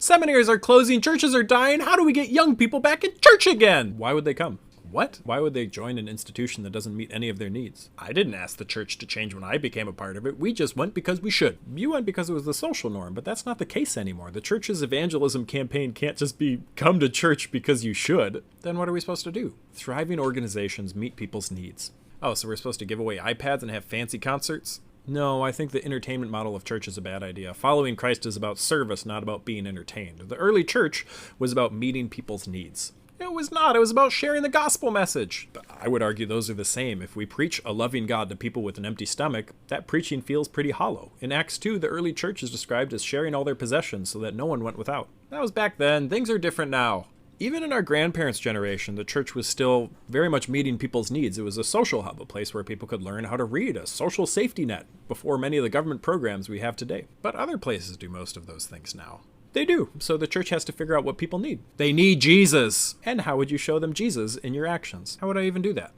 Seminaries are closing, churches are dying. How do we get young people back in church again? Why would they come? What? Why would they join an institution that doesn't meet any of their needs? I didn't ask the church to change when I became a part of it. We just went because we should. You went because it was the social norm, but that's not the case anymore. The church's evangelism campaign can't just be come to church because you should. Then what are we supposed to do? Thriving organizations meet people's needs. Oh, so we're supposed to give away iPads and have fancy concerts? No, I think the entertainment model of church is a bad idea. Following Christ is about service, not about being entertained. The early church was about meeting people's needs. It was not. It was about sharing the gospel message. But I would argue those are the same. If we preach a loving God to people with an empty stomach, that preaching feels pretty hollow. In Acts 2, the early church is described as sharing all their possessions so that no one went without. That was back then. Things are different now. Even in our grandparents' generation, the church was still very much meeting people's needs. It was a social hub, a place where people could learn how to read, a social safety net, before many of the government programs we have today. But other places do most of those things now. They do, so the church has to figure out what people need. They need Jesus! And how would you show them Jesus in your actions? How would I even do that?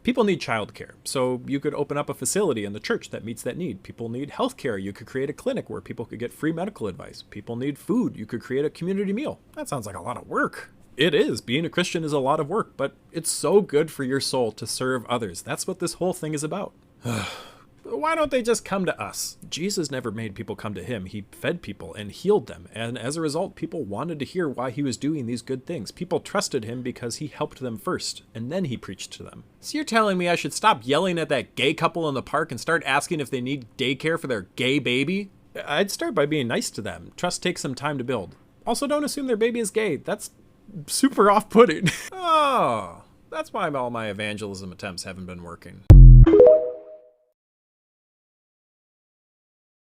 People need childcare, so you could open up a facility in the church that meets that need. People need healthcare. You could create a clinic where people could get free medical advice. People need food. You could create a community meal. That sounds like a lot of work. It is. Being a Christian is a lot of work, but it's so good for your soul to serve others. That's what this whole thing is about. Why don't they just come to us? Jesus never made people come to him. He fed people and healed them. And as a result, people wanted to hear why he was doing these good things. People trusted him because he helped them first, and then he preached to them. So you're telling me I should stop yelling at that gay couple in the park and start asking if they need daycare for their gay baby? I'd start by being nice to them. Trust takes some time to build. Also, don't assume their baby is gay. That's super off-putting. Oh, that's why all my evangelism attempts haven't been working.